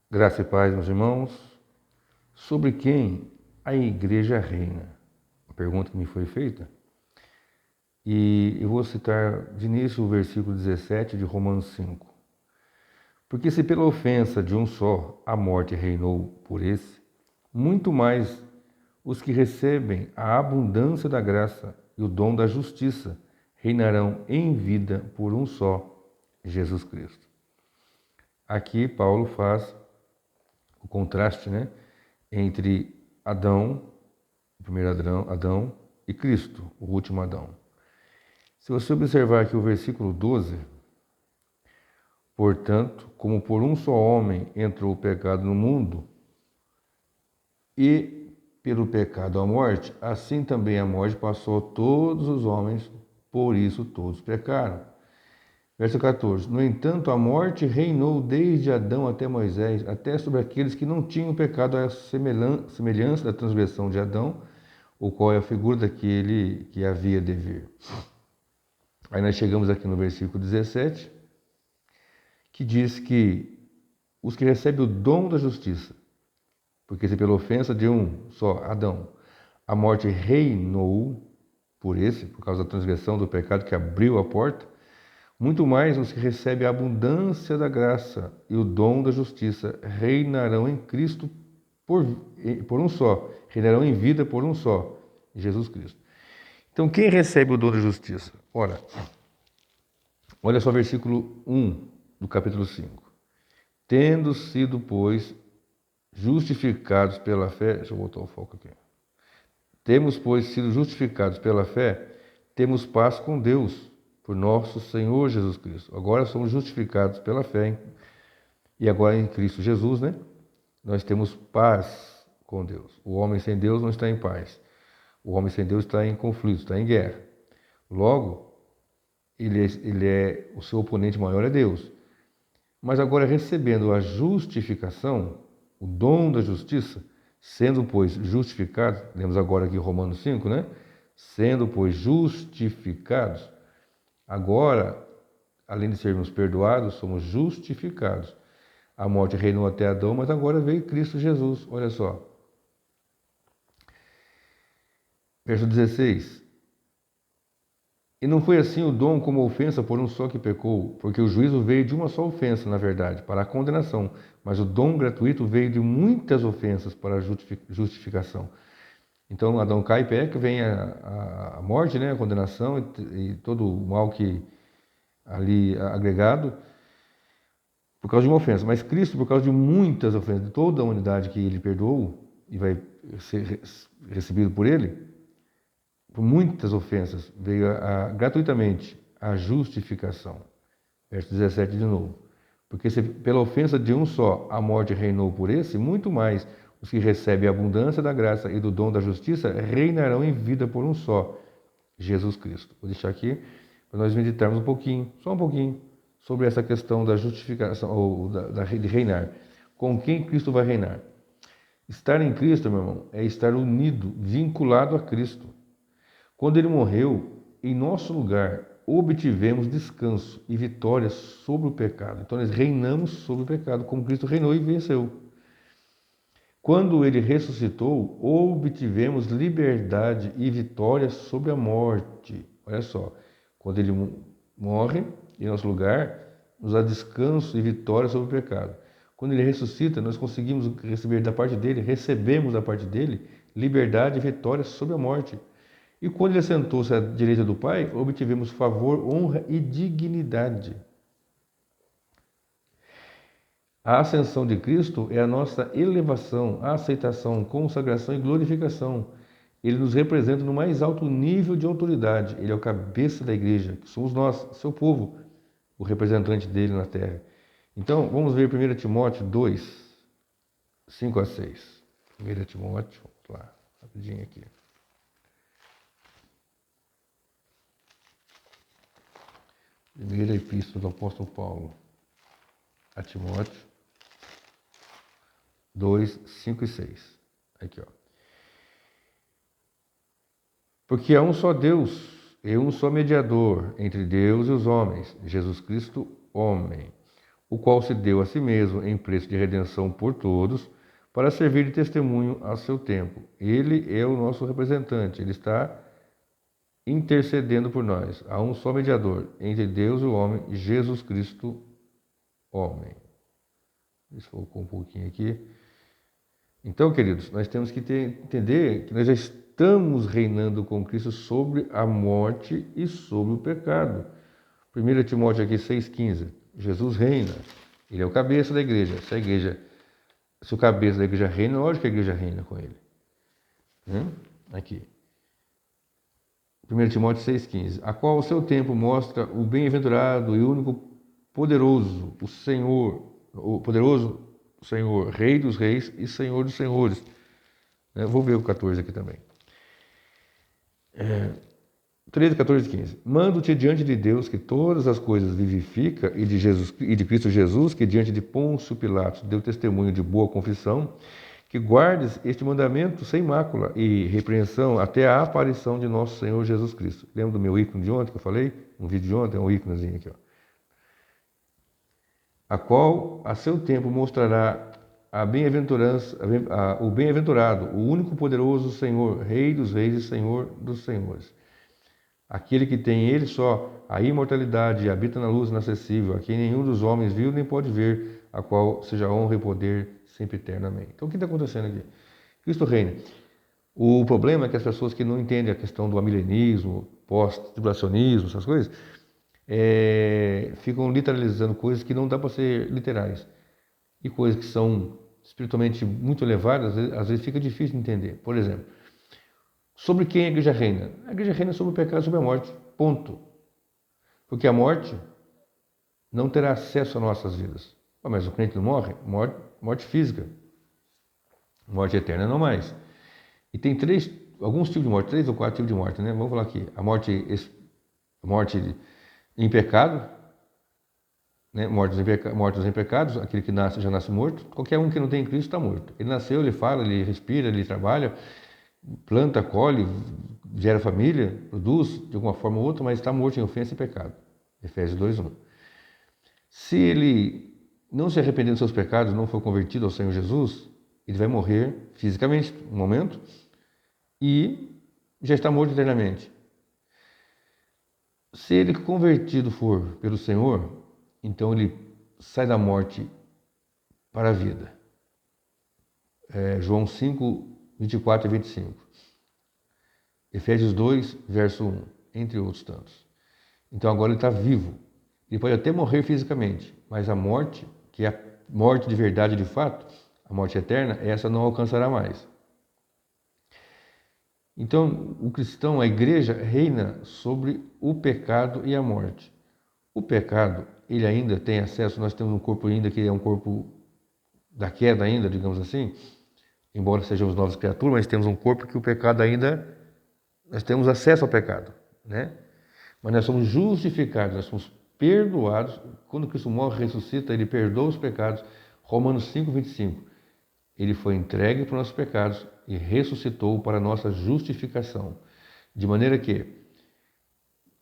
Graça e paz, meus irmãos. Sobre quem a igreja reina? A pergunta que me foi feita. E eu vou citar de início o versículo 17 de Romanos 5. Porque se pela ofensa de um só a morte reinou por esse, muito mais os que recebem a abundância da graça e o dom da justiça reinarão em vida por um só, Jesus Cristo. Aqui Paulo faz o contraste, entre Adão, o primeiro Adão, e Cristo, o último Adão. Se você observar aqui o versículo 12, portanto, como por um só homem entrou o pecado no mundo, e pelo pecado a morte, assim também a morte passou a todos os homens, por isso todos pecaram. Verso 14. No entanto, a morte reinou desde Adão até Moisés, até sobre aqueles que não tinham pecado, à semelhança da transgressão de Adão, o qual é a figura daquele que havia de vir. Aí nós chegamos aqui no versículo 17, que diz que os que recebem o dom da justiça, porque se pela ofensa de um só, Adão, a morte reinou por causa da transgressão do pecado que abriu a porta, muito mais os que recebem a abundância da graça e o dom da justiça reinarão em Cristo por um só, reinarão em vida por um só, Jesus Cristo. Então, quem recebe o dom da justiça? Ora, olha só o versículo 1 do capítulo 5. Tendo sido, pois, justificados pela fé... Deixa eu voltar o foco aqui. Temos, pois, sido justificados pela fé, temos paz com Deus, por nosso Senhor Jesus Cristo. Agora somos justificados pela fé, e agora em Cristo Jesus, nós temos paz com Deus. O homem sem Deus não está em paz. O homem sem Deus está em conflito, está em guerra. Logo, o seu oponente maior é Deus. Mas agora, recebendo a justificação, o dom da justiça, sendo, pois, justificados, lemos agora aqui Romanos 5, Sendo, pois, justificados, agora, além de sermos perdoados, somos justificados. A morte reinou até Adão, mas agora veio Cristo Jesus. Olha só. Verso 16. E não foi assim o dom como ofensa por um só que pecou, porque o juízo veio de uma só ofensa, na verdade, para a condenação, mas o dom gratuito veio de muitas ofensas para a justificação. Então, Adão cai e peca, vem a morte, a condenação e todo o mal que ali agregado por causa de uma ofensa. Mas Cristo, por causa de muitas ofensas, de toda a humanidade que ele perdoou e vai ser recebido por ele, por muitas ofensas, veio gratuitamente a justificação. Verso 17 de novo. Porque se pela ofensa de um só a morte reinou por esse, muito mais os que recebem a abundância da graça e do dom da justiça reinarão em vida por um só, Jesus Cristo. Vou deixar aqui para nós meditarmos um pouquinho, só um pouquinho, sobre essa questão da justificação, ou de reinar. Com quem Cristo vai reinar? Estar em Cristo, meu irmão, é estar unido, vinculado a Cristo. Quando ele morreu, em nosso lugar, obtivemos descanso e vitória sobre o pecado. Então, nós reinamos sobre o pecado, como Cristo reinou e venceu. Quando ele ressuscitou, obtivemos liberdade e vitória sobre a morte. Olha só, quando ele morre, em nosso lugar, nos dá descanso e vitória sobre o pecado. Quando ele ressuscita, nós conseguimos receber da parte dele, recebemos da parte dele, liberdade e vitória sobre a morte. E quando ele assentou-se à direita do Pai, obtivemos favor, honra e dignidade. A ascensão de Cristo é a nossa elevação, aceitação, consagração e glorificação. Ele nos representa no mais alto nível de autoridade. Ele é o cabeça da igreja, que somos nós, seu povo, o representante dele na terra. Então, vamos ver 1 Timóteo 2, 5 a 6. 1 Timóteo, vamos lá, rapidinho aqui. Primeira epístola do apóstolo Paulo a Timóteo 2, 5 e 6. Aqui, ó. Porque há um só Deus e um só mediador entre Deus e os homens, Jesus Cristo, homem, o qual se deu a si mesmo em preço de redenção por todos, para servir de testemunho a seu tempo. Ele é o nosso representante, ele está intercedendo por nós. Há um só mediador entre Deus e o homem, Jesus Cristo, homem. Deixa eu colocar um pouquinho aqui. Então, queridos, nós temos que entender que nós já estamos reinando com Cristo sobre a morte e sobre o pecado. 1 Timóteo aqui 6,15. Jesus reina. Ele é o cabeça da igreja. Se o cabeça da igreja reina, lógico que a igreja reina com ele. Aqui. 1 Timóteo 6,15. A qual ao seu tempo mostra o bem-aventurado e único poderoso, o Senhor, o poderoso Senhor, Rei dos reis e Senhor dos senhores. Vou ver o 14 aqui também. 13, 14 e 15. Mando-te diante de Deus que todas as coisas vivifica e de Cristo Jesus, que diante de Pôncio Pilatos deu testemunho de boa confissão, que guardes este mandamento sem mácula e repreensão até a aparição de nosso Senhor Jesus Cristo. Lembra do meu ícone de ontem que eu falei? Um vídeo de ontem, um íconezinho aqui, ó. A qual a seu tempo mostrará a bem-aventurança, o bem-aventurado, o único poderoso Senhor, Rei dos reis e Senhor dos senhores. Aquele que tem ele só a imortalidade e habita na luz inacessível, a quem nenhum dos homens viu nem pode ver, a qual seja honra e poder sempre eternamente. Então o que está acontecendo aqui? Cristo reina. O problema é que as pessoas que não entendem a questão do amilenismo, pós-tribulacionismo, essas coisas, ficam literalizando coisas que não dá para ser literais. E coisas que são espiritualmente muito elevadas, às vezes fica difícil de entender. Por exemplo, sobre quem a igreja reina? A igreja reina sobre o pecado e sobre a morte. Ponto. Porque a morte não terá acesso às nossas vidas. Mas o crente não morre? Morte física. Morte eterna não mais. E tem alguns tipos de morte, 3 ou 4 tipos de morte, né? Vamos falar aqui. A morte em pecado, né? Mortos em pecados, aquele que nasce já nasce morto. Qualquer um que não tem Cristo está morto. Ele nasceu, ele fala, ele respira, ele trabalha, planta, colhe, gera família, produz de alguma forma ou outra, mas está morto em ofensa e pecado. Efésios 2:1. Se ele não se arrepender dos seus pecados, não for convertido ao Senhor Jesus, ele vai morrer fisicamente, um momento, e já está morto eternamente. Se ele convertido for pelo Senhor, então ele sai da morte para a vida. João 5, 24 e 25. Efésios 2, verso 1, entre outros tantos. Então agora ele está vivo. Ele pode até morrer fisicamente, mas a morte, que é a morte de verdade de fato, a morte eterna, essa não alcançará mais. Então, o cristão, a igreja, reina sobre o pecado e a morte. O pecado, ele ainda tem acesso, nós temos um corpo ainda que é um corpo da queda ainda, digamos assim, embora sejamos novas criaturas, mas temos um corpo que o pecado ainda, nós temos acesso ao pecado, né? Mas nós somos justificados, nós somos perdoados. Quando Cristo morre e ressuscita, ele perdoa os pecados. Romanos 5, 25. Ele foi entregue para os nossos pecados e ressuscitou para a nossa justificação. De maneira que,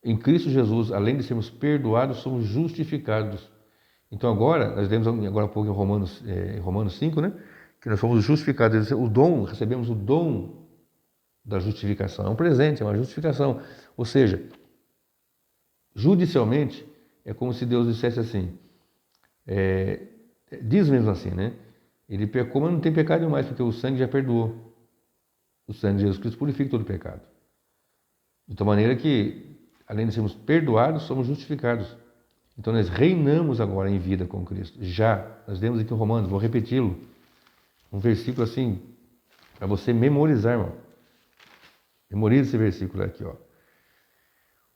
em Cristo Jesus, além de sermos perdoados, somos justificados. Então agora, nós lemos agora há pouco em Romanos 5, né? Que nós fomos justificados. Recebemos o dom da justificação. É um presente, é uma justificação. Ou seja, judicialmente, é como se Deus dissesse assim, diz mesmo assim, né? Ele pecou, mas não tem pecado demais, porque o sangue já perdoou. O sangue de Jesus Cristo purifica todo o pecado. De tal maneira que, além de sermos perdoados, somos justificados. Então nós reinamos agora em vida com Cristo. Já, nós lemos aqui em Romanos, vou repeti-lo. Um versículo assim, para você memorizar, irmão. Memorize esse versículo aqui, ó.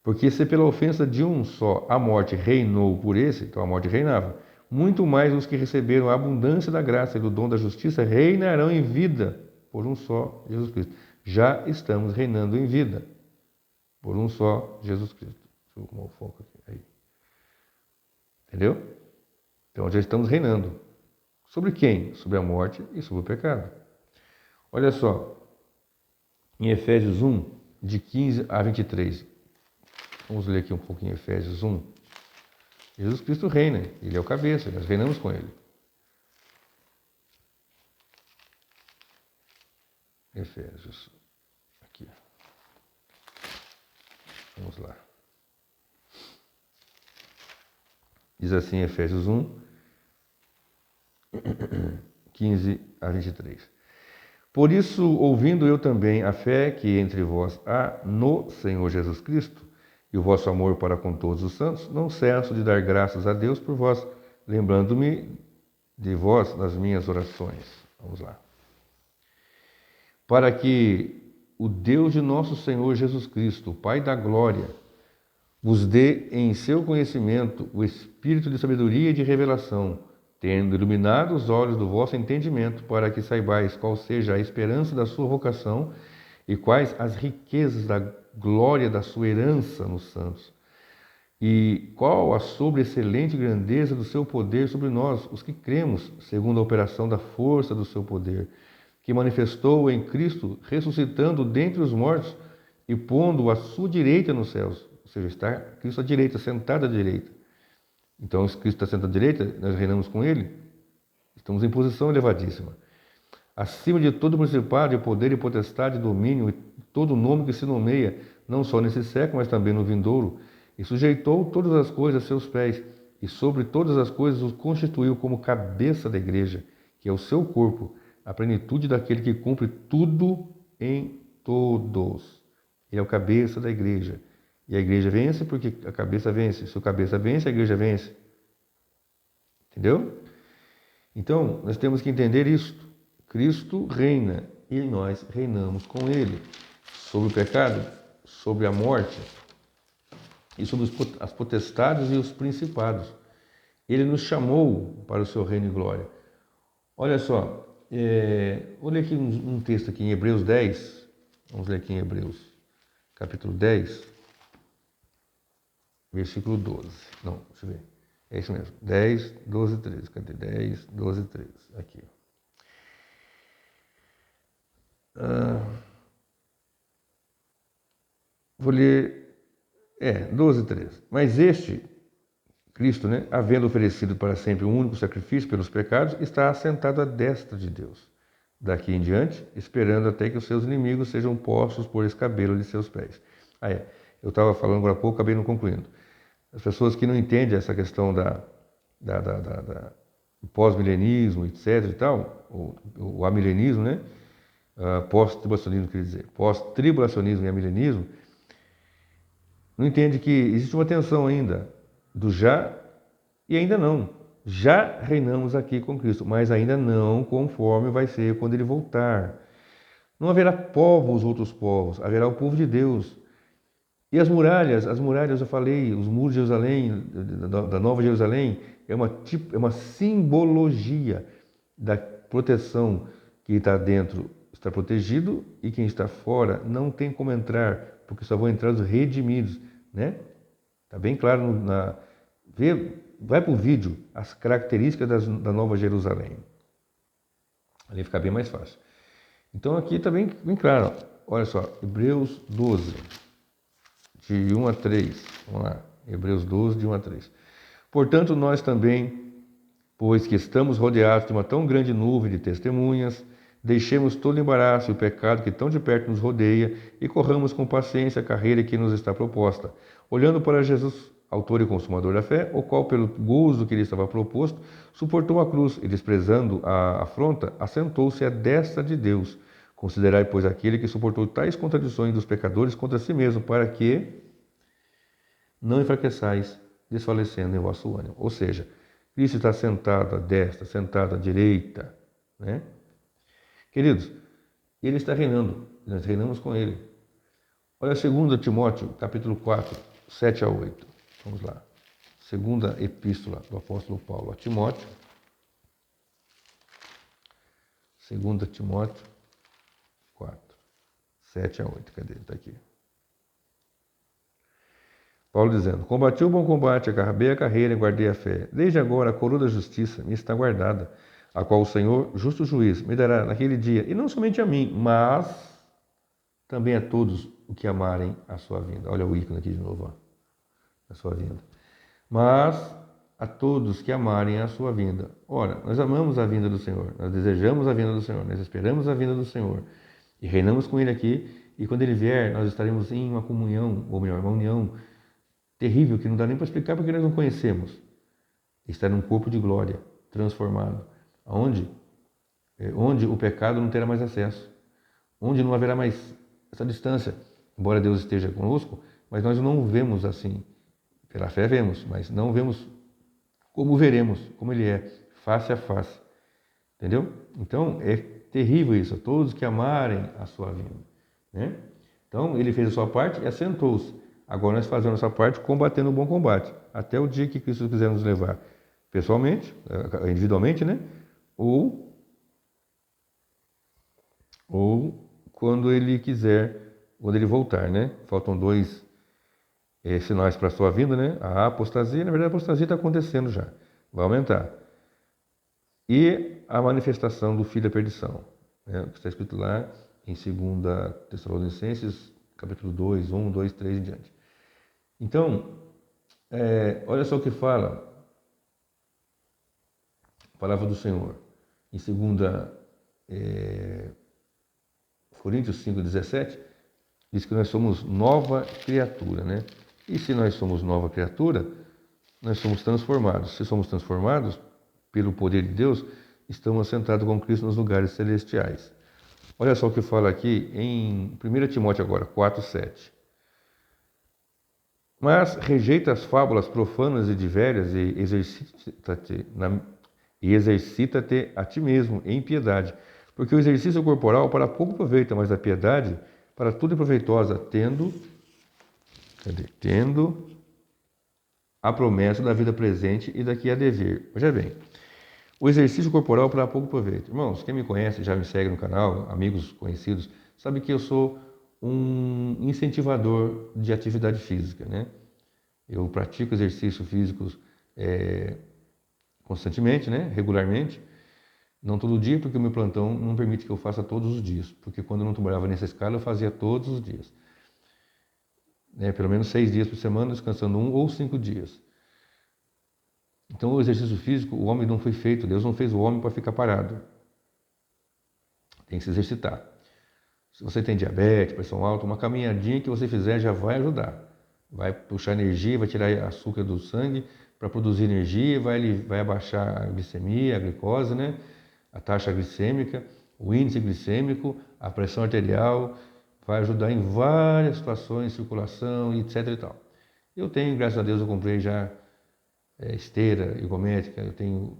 Porque se pela ofensa de um só a morte reinou por esse, então a morte reinava, muito mais os que receberam a abundância da graça e do dom da justiça reinarão em vida por um só Jesus Cristo. Já estamos reinando em vida por um só Jesus Cristo. Deixa eu arrumar o foco aqui. Aí. Entendeu? Então já estamos reinando. Sobre quem? Sobre a morte e sobre o pecado. Olha só, em Efésios 1, de 15 a 23. Vamos ler aqui um pouquinho Efésios 1. Jesus Cristo reina, Ele é o cabeça, nós reinamos com Ele. Efésios, aqui. Vamos lá. Diz assim, Efésios 1, 15 a 23. Por isso, ouvindo eu também a fé que entre vós há no Senhor Jesus Cristo, e o vosso amor para com todos os santos, não cesso de dar graças a Deus por vós, lembrando-me de vós nas minhas orações. Vamos lá. Para que o Deus de nosso Senhor Jesus Cristo, o Pai da glória, vos dê em seu conhecimento o espírito de sabedoria e de revelação, tendo iluminado os olhos do vosso entendimento, para que saibais qual seja a esperança da sua vocação e quais as riquezas da glória da sua herança nos santos, e qual a sobreexcelente grandeza do seu poder sobre nós, os que cremos, segundo a operação da força do seu poder, que manifestou em Cristo, ressuscitando dentre os mortos e pondo à sua direita nos céus. Ou seja, está Cristo à direita, sentado à direita. Então, se Cristo está sentado à direita, nós reinamos com Ele. Estamos em posição elevadíssima. Acima de todo principado, de poder e potestade, domínio e todo nome que se nomeia, não só nesse século, mas também no vindouro, e sujeitou todas as coisas a seus pés, e sobre todas as coisas os constituiu como cabeça da igreja, que é o seu corpo, a plenitude daquele que cumpre tudo em todos. Ele é o cabeça da igreja. E a igreja vence porque a cabeça vence. Se o cabeça vence, a igreja vence. Entendeu? Então, nós temos que entender isto. Cristo reina e nós reinamos com Ele. Sobre o pecado, sobre a morte e sobre as potestades e os principados. Ele nos chamou para o seu reino e glória. Olha só, vou ler aqui um texto aqui em Hebreus 10. Vamos ler aqui em Hebreus, capítulo 10, versículo 12. Não, deixa eu ver. É isso mesmo. 10, 12, 13. Cadê? 10, 12, 13. Aqui. Vou ler. 12, 13. Mas este, Cristo, né, havendo oferecido para sempre um único sacrifício pelos pecados, está assentado à destra de Deus. Daqui em diante, esperando até que os seus inimigos sejam postos por escabelo de seus pés. Eu estava falando agora há pouco, acabei não concluindo. As pessoas que não entendem essa questão do pós-milenismo, etc. e tal, o amilenismo, né? Pós-tribulacionismo, quer dizer, pós-tribulacionismo e amilenismo, não entende que existe uma tensão ainda do já e ainda não. Já reinamos aqui com Cristo, mas ainda não conforme vai ser quando Ele voltar. Não haverá povos, outros povos, haverá o povo de Deus. E as muralhas eu falei, os muros de Jerusalém, da Nova Jerusalém, é uma simbologia da proteção. Quem está dentro está protegido e quem está fora não tem como entrar, porque só vão entrar os redimidos, né? Está bem claro, vai para o vídeo as características da Nova Jerusalém. Ali fica bem mais fácil. Então aqui está bem claro, olha só, Hebreus 12. De 1 a 3, vamos lá, Hebreus 12, de 1 a 3. Portanto, nós também, pois que estamos rodeados de uma tão grande nuvem de testemunhas, deixemos todo o embaraço e o pecado que tão de perto nos rodeia e corramos com paciência a carreira que nos está proposta, olhando para Jesus, autor e consumador da fé, o qual, pelo gozo que lhe estava proposto, suportou a cruz e, desprezando a afronta, assentou-se à destra de Deus. Considerai, pois, aquele que suportou tais contradições dos pecadores contra si mesmo, para que não enfraqueçais, desfalecendo em vosso ânimo. Ou seja, Cristo está sentado à destra, sentado à direita, né? Queridos, Ele está reinando, nós reinamos com Ele. Olha 2 Timóteo, capítulo 4, 7 a 8. Vamos lá. Segunda epístola do apóstolo Paulo a Timóteo. 2 Timóteo 4, 7 a 8. Cadê? Está aqui. Paulo dizendo: combati o bom combate, acabei a carreira e guardei a fé. Desde agora a coroa da justiça me está guardada, a qual o Senhor, justo juiz, me dará naquele dia, e não somente a mim, mas também a todos os que amarem a sua vinda. Olha o ícone aqui de novo, ó, a sua vinda. Mas a todos que amarem a sua vinda. Ora, nós amamos a vinda do Senhor, nós desejamos a vinda do Senhor, nós esperamos a vinda do Senhor e reinamos com Ele aqui. E quando Ele vier, nós estaremos em uma comunhão, ou melhor, uma união terrível que não dá nem para explicar porque nós não conhecemos. Estar num corpo de glória, transformado, onde o pecado não terá mais acesso, onde não haverá mais essa distância. Embora Deus esteja conosco, mas nós não o vemos assim. Pela fé vemos, mas não vemos como veremos, como Ele é, face a face. Entendeu? Então, é terrível isso, a todos que amarem a sua vinda. Né? Então, Ele fez a sua parte e assentou-se. Agora nós fazemos a nossa parte combatendo o bom combate, até o dia que Cristo quiser nos levar, pessoalmente, individualmente, né? Ou quando Ele quiser, quando Ele voltar, né? Faltam 2 sinais para a sua vinda, né? A apostasia, na verdade a apostasia está acontecendo já, vai aumentar. E a manifestação do filho da perdição, né? O que está escrito lá em 2 Tessalonicenses, capítulo 2, 1, 2, 3 em diante. Então, olha só o que fala a palavra do Senhor. Em 2 Coríntios 5,17, diz que nós somos nova criatura, né? E se nós somos nova criatura, nós somos transformados. Se somos transformados pelo poder de Deus, estamos assentados com Cristo nos lugares celestiais. Olha só o que fala aqui em 1 Timóteo agora, 4,7. Mas rejeita as fábulas profanas e de velhas e exercita-te a ti mesmo em piedade. Porque o exercício corporal para pouco aproveita, mas a piedade para tudo é proveitosa, tendo a promessa da vida presente e da que há de vir. Veja bem, o exercício corporal para pouco proveito. Irmãos, quem me conhece, já me segue no canal, amigos conhecidos, sabe que eu sou um incentivador de atividade física, né? Eu pratico exercícios físicos constantemente, né? Regularmente. Não todo dia, porque o meu plantão não permite que eu faça todos os dias. Porque quando eu não trabalhava nessa escala, eu fazia todos os dias. Pelo menos 6 dias por semana, descansando 1 ou 5 dias. Então, o exercício físico, o homem não foi feito, Deus não fez o homem para ficar parado. Tem que se exercitar. Se você tem diabetes, pressão alta, uma caminhadinha que você fizer já vai ajudar. Vai puxar energia, vai tirar açúcar do sangue para produzir energia, vai abaixar a glicemia, a glicose, né? A taxa glicêmica, o índice glicêmico, a pressão arterial, vai ajudar em várias situações, circulação, etc. e tal. Eu tenho, graças a Deus, eu comprei já esteira ergométrica, eu tenho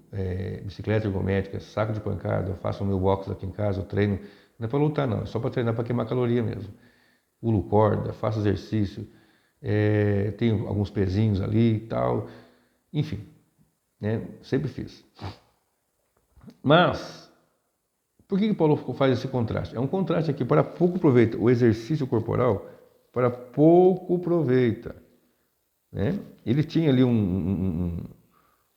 bicicleta ergométrica, saco de pancada, eu faço o meu box aqui em casa, eu treino. Não é para lutar não, é só para treinar, para queimar caloria mesmo. Pulo corda, faço exercício, tenho alguns pezinhos ali e tal, enfim, né? Sempre fiz. Mas, por que Paulo faz esse contraste? É um contraste aqui, para pouco proveita, o exercício corporal para pouco proveita. Né? Ele tinha ali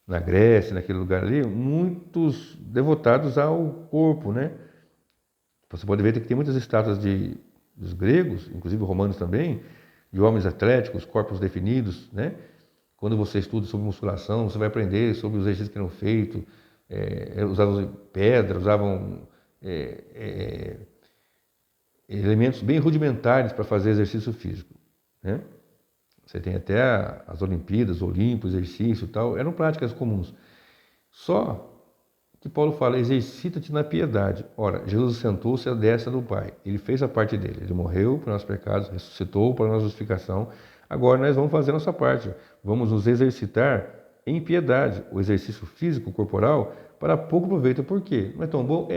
na Grécia, naquele lugar ali, muitos devotados ao corpo, né? Você pode ver que tem muitas estátuas dos gregos, inclusive romanos também, de homens atléticos, corpos definidos, né? Quando você estuda sobre musculação, você vai aprender sobre os exercícios que eram feitos, usavam pedra, usavam elementos bem rudimentares para fazer exercício físico, né? Você tem até as Olimpíadas, Olímpicos, exercício e tal, eram práticas comuns. Só que Paulo fala, exercita-te na piedade. Ora, Jesus sentou-se à destra do Pai. Ele fez a parte dele. Ele morreu para nossos pecados, ressuscitou para nossa justificação. Agora nós vamos fazer a nossa parte. Vamos nos exercitar em piedade. O exercício físico, corporal, para pouco proveito. Por quê? Não é tão bom?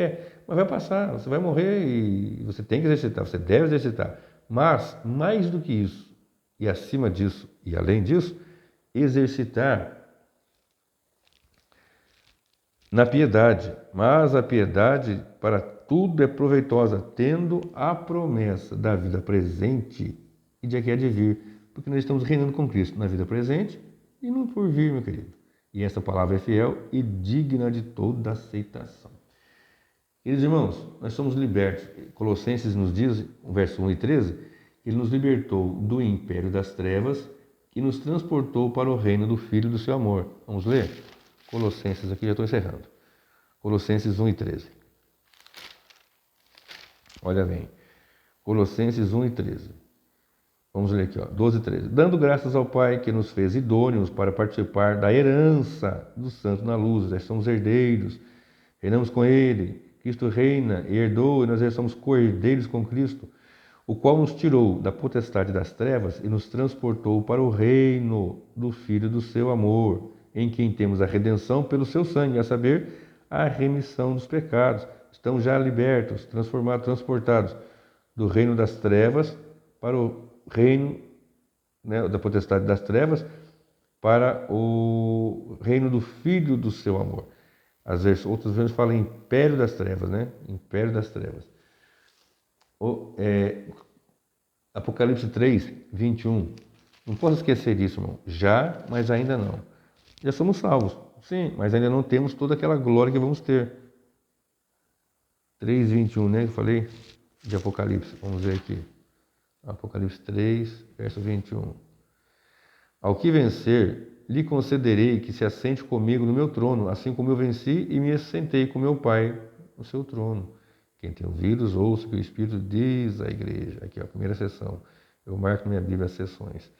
Mas vai passar. Você vai morrer e você tem que exercitar. Você deve exercitar. Mas, mais do que isso, e acima disso, e além disso, exercitar na piedade, mas a piedade para tudo é proveitosa, tendo a promessa da vida presente e de que há de vir, porque nós estamos reinando com Cristo na vida presente e no porvir, meu querido. E essa palavra é fiel e digna de toda aceitação. Queridos irmãos, nós somos libertos. Colossenses nos diz, no verso 1 e 13, Ele nos libertou do império das trevas e nos transportou para o reino do Filho do seu amor. Vamos ler? Colossenses, aqui já estou encerrando. Colossenses 1 e 13. Olha bem. Colossenses 1 e 13. Vamos ler aqui, ó, 12 e 13. Dando graças ao Pai que nos fez idôneos para participar da herança dos santos na luz. Nós somos herdeiros, reinamos com Ele. Cristo reina e herdou, e nós somos co-herdeiros com Cristo, o qual nos tirou da potestade das trevas e nos transportou para o reino do Filho do seu amor, em quem temos a redenção pelo seu sangue, a saber, a remissão dos pecados. Estamos já libertos, transformados, transportados do reino das trevas para o reino, né, da potestade das trevas para o reino do Filho do seu amor. Às vezes, outras vezes falam império das trevas, né? Império das trevas. Apocalipse 3, 21. Não posso esquecer disso, irmão. Já, mas ainda não. Já somos salvos, sim, mas ainda não temos toda aquela glória que vamos ter. 3, 21, né? Eu falei de Apocalipse. Vamos ver aqui. Apocalipse 3, verso 21. Ao que vencer, lhe concederei que se assente comigo no meu trono, assim como eu venci e me assentei com meu Pai no seu trono. Quem tem ouvidos, ouça o que o Espírito diz à igreja. Aqui, ó, a primeira sessão. Eu marco na minha Bíblia as sessões.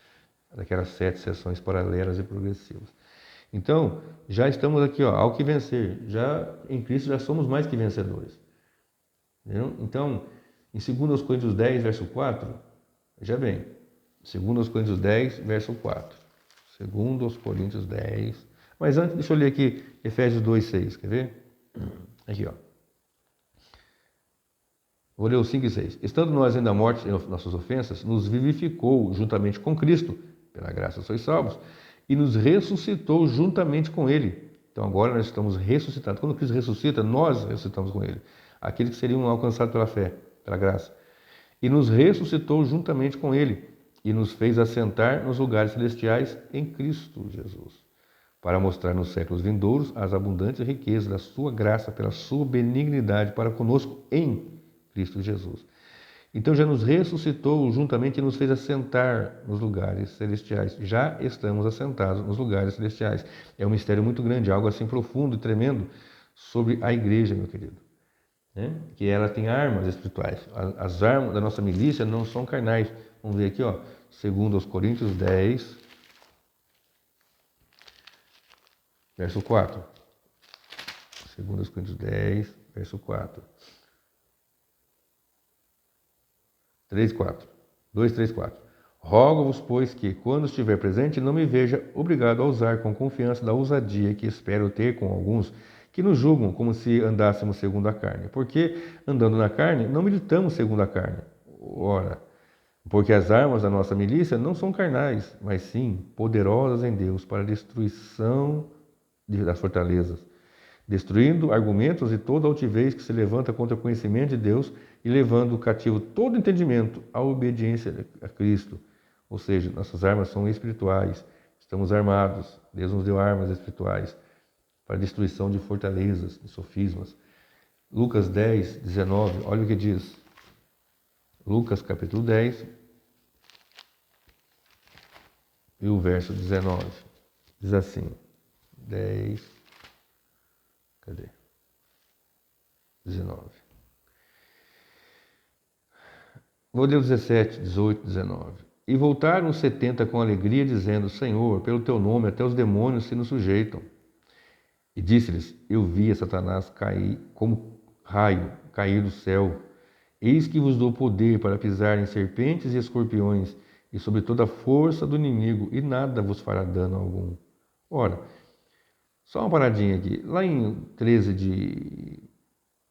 Daquelas 7 sessões paralelas e progressivas. Então, já estamos aqui, ó, ao que vencer. Já em Cristo já somos mais que vencedores. Entendeu? Então, em 2 Coríntios 10, verso 4, veja bem. 2 Coríntios 10, verso 4. 2 Coríntios 10. Mas antes, deixa eu ler aqui Efésios 2, 6. Quer ver? Aqui, ó. Vou ler os 5 e 6. Estando nós ainda mortos em nossas ofensas, nos vivificou juntamente com Cristo, pela graça sois salvos, e nos ressuscitou juntamente com Ele. Então agora nós estamos ressuscitados. Quando Cristo ressuscita, nós ressuscitamos com Ele. Aqueles que seriam alcançados pela fé, pela graça. E nos ressuscitou juntamente com Ele, e nos fez assentar nos lugares celestiais em Cristo Jesus, para mostrar nos séculos vindouros as abundantes riquezas da sua graça pela sua benignidade para conosco em Cristo Jesus. Então já nos ressuscitou juntamente e nos fez assentar nos lugares celestiais. Já estamos assentados nos lugares celestiais. É um mistério muito grande, algo assim profundo e tremendo sobre a igreja, meu querido. Né? Que ela tem armas espirituais. As armas da nossa milícia não são carnais. Vamos ver aqui, ó, 2 Coríntios 10, verso 4. 2 Coríntios 10, verso 4. 3, 4. 2, 3, 4. Rogo-vos, pois, que, quando estiver presente, não me veja obrigado a usar com confiança da ousadia que espero ter com alguns que nos julgam como se andássemos segundo a carne. Porque, andando na carne, não militamos segundo a carne. Ora, porque as armas da nossa milícia não são carnais, mas sim poderosas em Deus para a destruição das fortalezas, destruindo argumentos e toda altivez que se levanta contra o conhecimento de Deus e levando cativo todo entendimento à obediência a Cristo. Ou seja, nossas armas são espirituais, estamos armados, Deus nos deu armas espirituais para a destruição de fortalezas, de sofismas. Lucas 10, 19, olha o que diz. Lucas capítulo 10 e o verso 19. Diz assim, 10, cadê? 19. Vou ler o 17, 18, 19. E voltaram os 70 com alegria, dizendo, Senhor, pelo teu nome até os demônios se nos sujeitam. E disse-lhes, eu vi Satanás cair como raio, cair do céu. Eis que vos dou poder para pisar em serpentes e escorpiões, e sobre toda a força do inimigo, e nada vos fará dano algum. Ora, só uma paradinha aqui. Lá em 13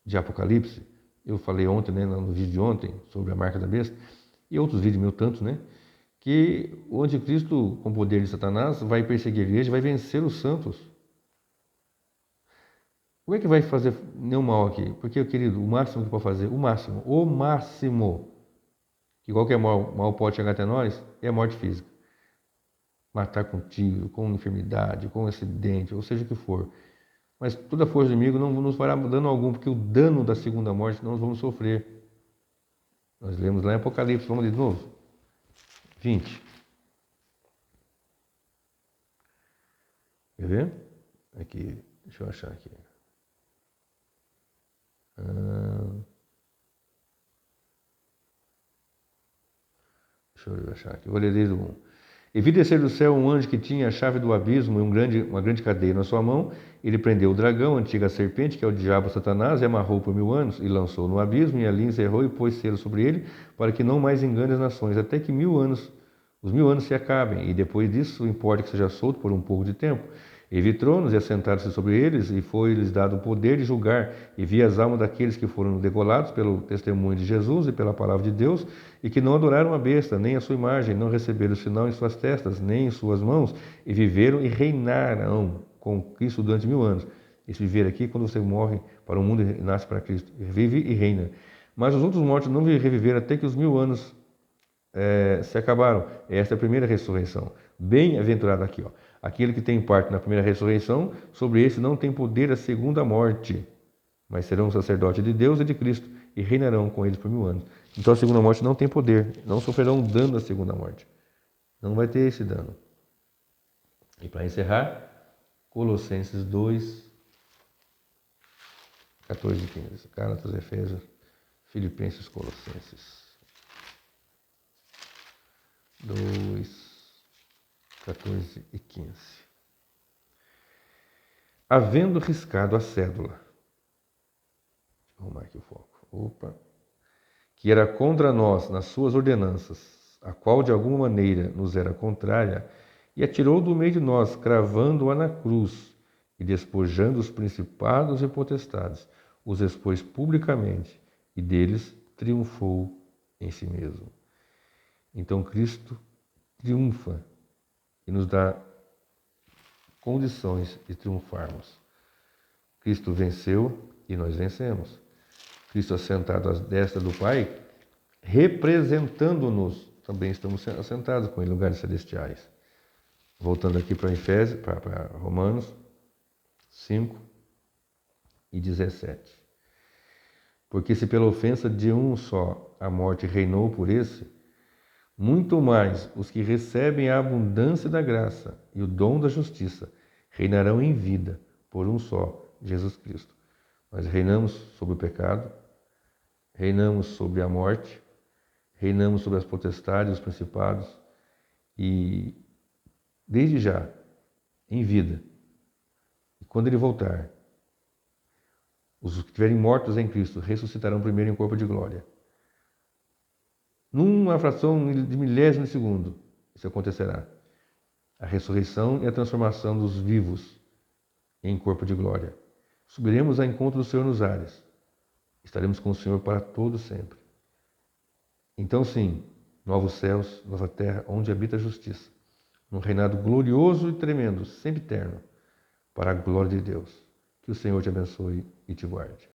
de Apocalipse, eu falei ontem, né, no vídeo de ontem, sobre a marca da besta, e outros vídeos meus tantos, né, que o anticristo, com o poder de Satanás, vai perseguir a igreja, vai vencer os santos. Como é que vai fazer nenhum mal aqui? Porque, querido, o máximo que pode fazer, o máximo que qualquer mal pode chegar até nós é a morte física. Matar com tiro, com enfermidade, com acidente, ou seja o que for. Mas toda a força do inimigo não nos fará dano algum, porque o dano da segunda morte nós vamos sofrer. Nós lemos lá em Apocalipse, vamos ler de novo. 20. Quer ver? Aqui, deixa eu achar aqui. Deixa eu achar aqui. Vou ler desde o 1. E vi descer do céu um anjo que tinha a chave do abismo e uma grande cadeia na sua mão. Ele prendeu o dragão, a antiga serpente, que é o diabo Satanás, e amarrou por 1000 anos, e lançou no abismo, e ali encerrou e pôs selo sobre ele, para que não mais engane as nações, até que os 1000 anos se acabem, e depois disso importa que seja solto por um pouco de tempo. E vi tronos, e assentaram-se sobre eles, e foi-lhes dado o poder de julgar, e vi as almas daqueles que foram degolados pelo testemunho de Jesus e pela palavra de Deus, e que não adoraram a besta, nem a sua imagem, não receberam o sinal em suas testas, nem em suas mãos, e viveram e reinaram com Cristo durante 1000 anos. Esse viver aqui, quando você morre para o mundo e nasce para Cristo, vive e reina. Mas os outros mortos não reviveram até que os 1000 anos se acabaram. Esta é a primeira ressurreição. Bem-aventurado aqui, ó. Aquele que tem parte na primeira ressurreição, sobre esse não tem poder a segunda morte, mas serão sacerdotes de Deus e de Cristo, e reinarão com eles por 1000 anos. Então a segunda morte não tem poder, não sofrerão dano da segunda morte. Não vai ter esse dano. E para encerrar, Colossenses 2, 14 e 15. Gálatas, Efésios, Filipenses, Colossenses. 2, 14 e 15. Havendo riscado a cédula, vou arrumar aqui o foco, que era contra nós nas suas ordenanças, a qual de alguma maneira nos era contrária, e atirou do meio de nós, cravando-a na cruz, e despojando os principados e potestades, os expôs publicamente, e deles triunfou em si mesmo. Então Cristo triunfa e nos dá condições de triunfarmos. Cristo venceu e nós vencemos. Cristo assentado à destra do Pai, representando-nos, também estamos assentados com ele em lugares celestiais. Voltando aqui para Efésios, para Romanos 5 e 17. Porque se pela ofensa de um só a morte reinou por esse, muito mais os que recebem a abundância da graça e o dom da justiça reinarão em vida por um só, Jesus Cristo. Nós reinamos sobre o pecado, reinamos sobre a morte, reinamos sobre as potestades, os principados, e desde já, em vida. E quando ele voltar, os que estiverem mortos em Cristo ressuscitarão primeiro em corpo de glória. Numa fração de milésimo de segundo, isso acontecerá. A ressurreição e a transformação dos vivos em corpo de glória. Subiremos ao encontro do Senhor nos ares. Estaremos com o Senhor para todo sempre. Então sim, novos céus, nova terra, onde habita a justiça. Num reinado glorioso e tremendo, sempre eterno, para a glória de Deus. Que o Senhor te abençoe e te guarde.